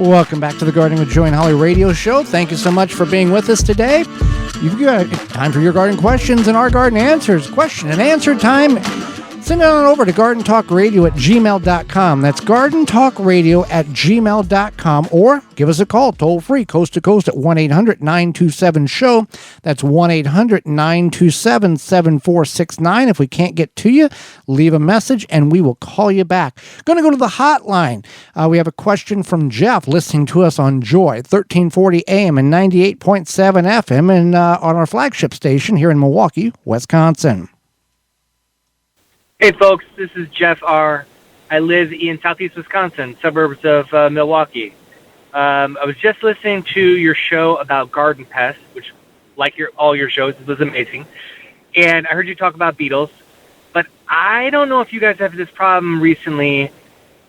Welcome back to the Gardening with Joy and Holly radio show. Thank you so much for being with us today. You've got time for your garden questions and our garden answers. Question and answer time. Send it on over to gardentalkradio@gmail.com. That's gardentalkradio@gmail.com, or give us a call toll free coast to coast at 1-800-927-SHOW. That's 1-800-927-7469. If we can't get to you, leave a message and we will call you back. Going to go to the hotline. We have a question from Jeff listening to us on Joy 1340 AM and 98.7 FM and on our flagship station here in Milwaukee, Wisconsin. Hey folks, this is Jeff R. I live in southeast Wisconsin, suburbs of Milwaukee. I was just listening to your show about garden pests, which, like all your shows, was amazing. And I heard you talk about beetles, but I don't know if you guys have this problem recently.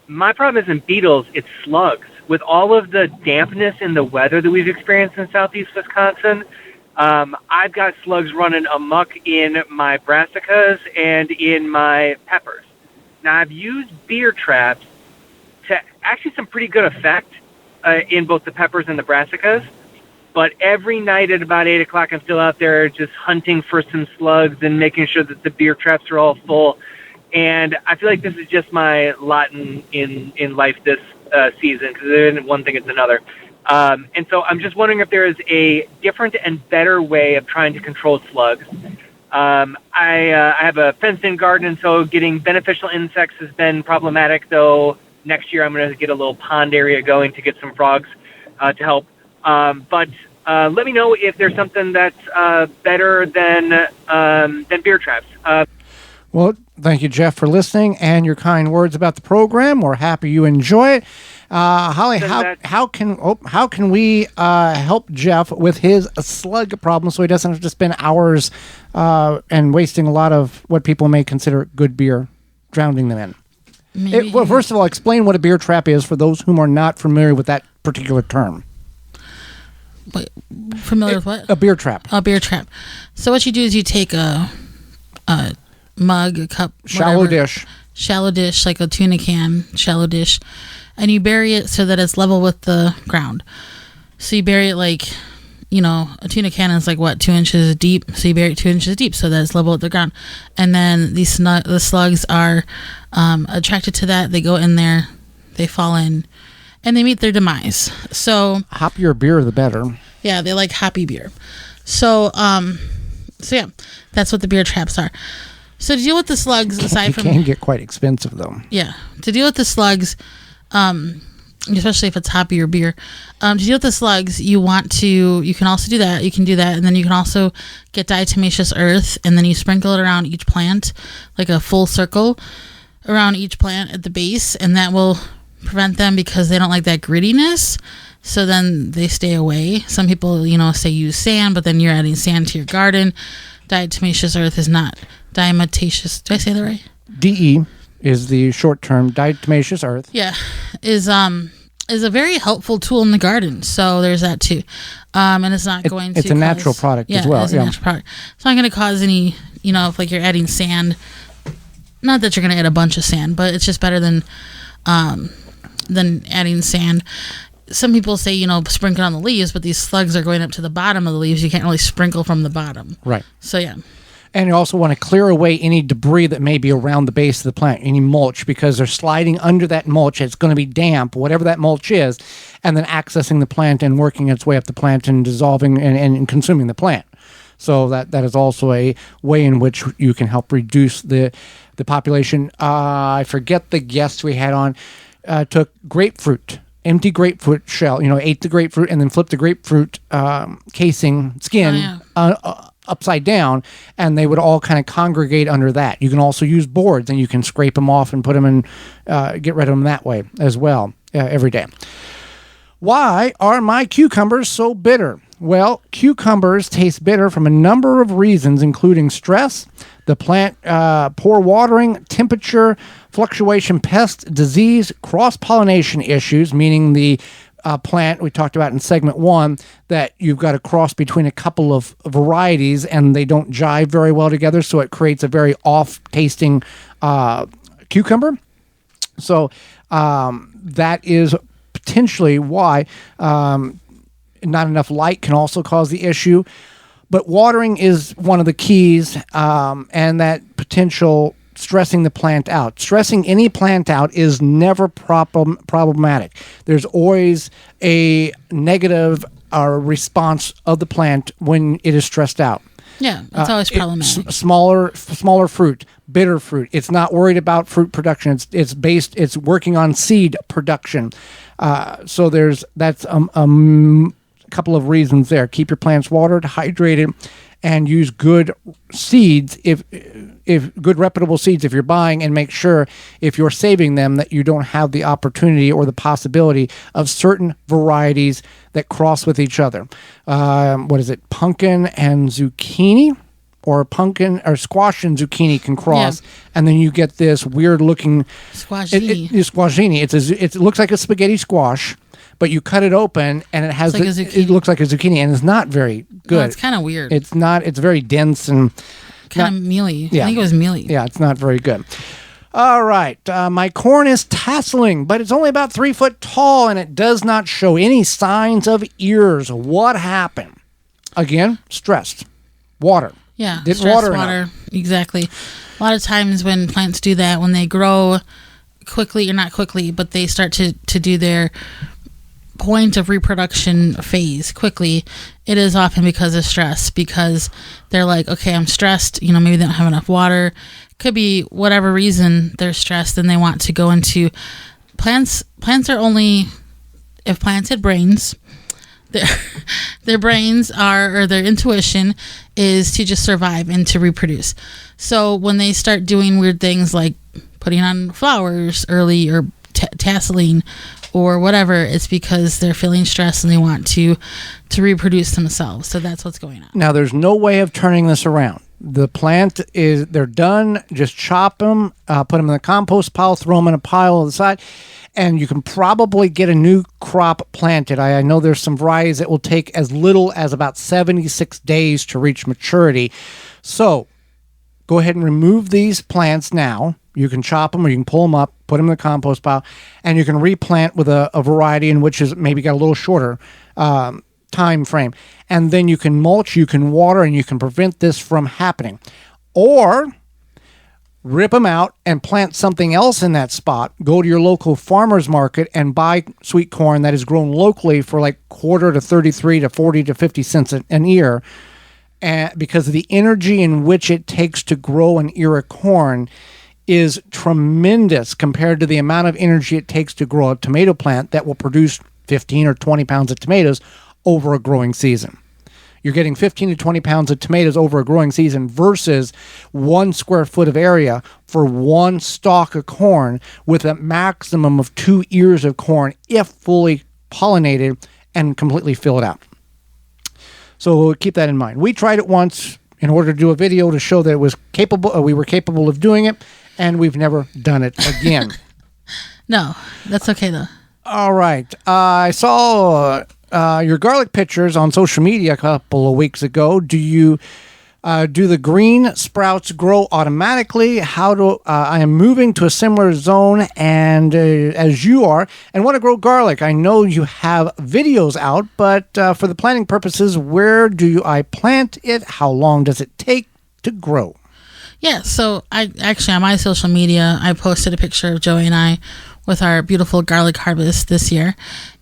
My problem isn't beetles, it's slugs. With all of the dampness in the weather that we've experienced in southeast Wisconsin, I've got slugs running amok in my brassicas and in my peppers. Now, I've used beer traps to actually some pretty good effect in both the peppers and the brassicas, but every night at about 8 o'clock, I'm still out there just hunting for some slugs and making sure that the beer traps are all full. And I feel like this is just my lot in life this season, because it isn't one thing, it's another. And so I'm just wondering if there is a different and better way of trying to control slugs. I have a fenced-in garden, and so getting beneficial insects has been problematic, though next year I'm going to get a little pond area going to get some frogs to help. But let me know if there's something that's better than beer traps. Well, thank you, Jeff, for listening and your kind words about the program. We're happy you enjoy it. Holly, how can we help Jeff with his slug problem so he doesn't have to spend hours and wasting a lot of what people may consider good beer, drowning them in? Well, first of all, explain what a beer trap is for those whom are not familiar with that particular term. Wait, familiar with what? A beer trap. A beer trap. So what you do is you take a mug, a cup, shallow dish, like a tuna can, shallow dish, and you bury it so that it's level with the ground. So you bury it like, a tuna can is like 2 inches deep. So you bury it 2 inches deep so that it's level with the ground. And then the slugs are attracted to that. They go in there, they fall in, and they meet their demise. So hoppier beer, the better. Yeah, they like hoppy beer. So yeah, that's what the beer traps are. So to deal with the slugs, aside from... It can get quite expensive, though. Yeah. To deal with the slugs, especially if it's hoppier beer, to deal with the slugs, you can also do that. You can do that, and then you can also get diatomaceous earth, and then you sprinkle it around each plant, like a full circle around each plant at the base, and that will prevent them because they don't like that grittiness. So then they stay away. Some people, say use sand, but then you're adding sand to your garden. Diatomaceous earth is not diatomaceous. Did I say that right? DE is the short term. Diatomaceous earth. Yeah, is a very helpful tool in the garden. So there's that too, and it's not going to. It's a natural product as well. It's a natural product. It's not going to cause any. If like you're adding sand. Not that you're going to add a bunch of sand, but it's just better than adding sand. Some people say, sprinkle on the leaves, but these slugs are going up to the bottom of the leaves. You can't really sprinkle from the bottom. Right. So, yeah. And you also want to clear away any debris that may be around the base of the plant, any mulch, because they're sliding under that mulch. It's going to be damp, whatever that mulch is, and then accessing the plant and working its way up the plant and dissolving and consuming the plant. So that is also a way in which you can help reduce the population. I forget the guest we had on, took grapefruit. Empty grapefruit shell, ate the grapefruit and then flipped the grapefruit casing skin upside down, and they would all kind of congregate under that. You can also use boards, and you can scrape them off and put them in, get rid of them that way as well every day. Why are my cucumbers so bitter? Well, cucumbers taste bitter from a number of reasons, including stress, the plant poor watering, temperature, fluctuation, pest, disease, cross-pollination issues, meaning the plant we talked about in segment 1, that you've got a cross between a couple of varieties and they don't jive very well together, so it creates a very off-tasting cucumber. So that is potentially why. Not enough light can also cause the issue. But watering is one of the keys, and that potential stressing the plant out. Stressing any plant out is never problematic. There's always a negative response of the plant when it is stressed out. Yeah, it's always problematic. Smaller fruit, bitter fruit. It's not worried about fruit production. It's working on seed production. So that's couple of reasons there. Keep your plants watered, hydrated, and use good seeds if good reputable seeds if you're buying, and make sure if you're saving them that you don't have the opportunity or the possibility of certain varieties that cross with each other. What is it? Pumpkin and zucchini, or pumpkin or squash and zucchini can cross, and then you get this weird looking squashini. Squashini. It looks like a spaghetti squash, but you cut it open and it has it looks like a zucchini, and it's not very good. No, it's kind of weird. It's not. It's very dense and kind of mealy. Yeah. I think it was mealy. Yeah, it's not very good. All right, my corn is tasseling, but it's only about 3 foot tall, and it does not show any signs of ears. What happened? Again, stressed. Water. Yeah, didn't stress, water enough. Exactly. A lot of times when plants do that, when they grow quickly, or not quickly, but they start to do their point of reproduction phase quickly, it is often because of stress, because they're like, okay, I'm stressed, maybe they don't have enough water, could be whatever reason they're stressed, and they want to go into plants are only, if plants had brains, their brains are, or their intuition is to just survive and to reproduce. So when they start doing weird things like putting on flowers early, or tasseling or whatever, it's because they're feeling stressed and they want to reproduce themselves. So that's what's going on. Now, there's no way of turning this around. The plant they're done. Just chop them, put them in the compost pile, throw them in a pile on the side, and you can probably get a new crop planted. I know there's some varieties that will take as little as about 76 days to reach maturity. So go ahead and remove these plants now. You can chop them, or you can pull them up, put them in the compost pile, and you can replant with a variety in which is maybe got a little shorter time frame. And then you can mulch, you can water, and you can prevent this from happening. Or rip them out and plant something else in that spot. Go to your local farmer's market and buy sweet corn that is grown locally for like quarter to 33 to 40 to 50 cents an ear. And because of the energy in which it takes to grow an ear of corn is tremendous compared to the amount of energy it takes to grow a tomato plant that will produce 15 or 20 pounds of tomatoes over a growing season. You're getting 15 to 20 pounds of tomatoes over a growing season versus 1 square foot of area for 1 stalk of corn, with a maximum of 2 ears of corn if fully pollinated and completely filled out. So keep that in mind. We tried it once in order to do a video to show that it was capable. We were capable of doing it, and we've never done it again. No, that's okay though. All right. I saw your garlic pictures on social media a couple of weeks ago. Do you do the green sprouts grow automatically? I am moving to a similar zone and as you are, and want to grow garlic. I know you have videos out, but for the planting purposes, where do I plant it? How long does it take to grow? Yeah, so I actually, on my social media, I posted a picture of Joey and I with our beautiful garlic harvest this year.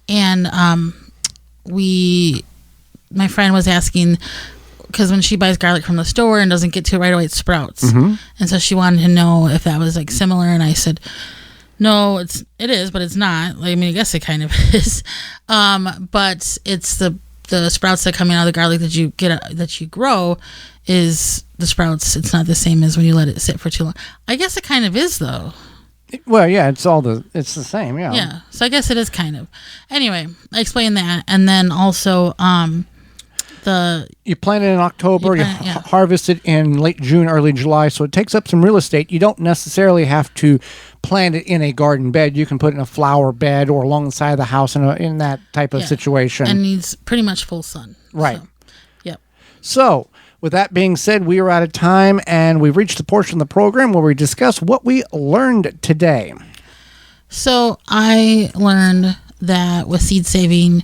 And my friend was asking, because when she buys garlic from the store and doesn't get to it right away, it sprouts. Mm-hmm. And so she wanted to know if that was like similar. And I said, no, it is, but it's not. I mean, I guess it kind of is. But it's the sprouts that come out of the garlic that you get, that you grow, is the sprouts. It's not the same as when you let it sit for too long. I guess it kind of is though. Well, yeah, it's the same, yeah. Yeah, so I guess it is kind of. Anyway, I explained that, and then also you plant it in October, harvest it in late June, early July, so it takes up some real estate. You don't necessarily have to plant it in a garden bed. You can put it in a flower bed or along the side of the house in that type of situation. And needs pretty much full sun. Right. So, yep. So, with that being said, we are out of time, and we've reached the portion of the program where we discuss what we learned today. So I learned that with seed saving,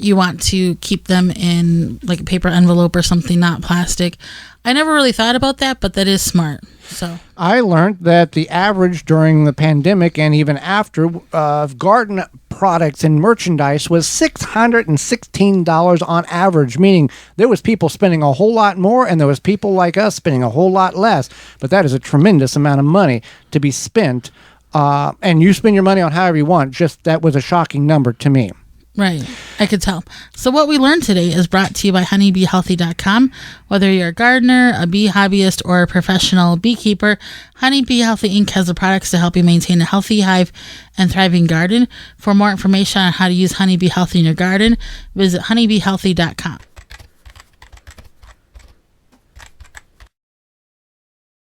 you want to keep them in like a paper envelope or something, not plastic. I never really thought about that, but that is smart. So I learned that the average during the pandemic and even after garden products and merchandise was $616 on average, meaning there was people spending a whole lot more and there was people like us spending a whole lot less. But that is a tremendous amount of money to be spent. And you spend your money on however you want. Just that was a shocking number to me. Right. I could tell. So what we learned today is brought to you by honeybeehealthy.com. Whether you're a gardener, a bee hobbyist, or a professional beekeeper, Honey Bee Healthy Inc. has the products to help you maintain a healthy hive and thriving garden. For more information on how to use Honey Bee Healthy in your garden, visit honeybeehealthy.com.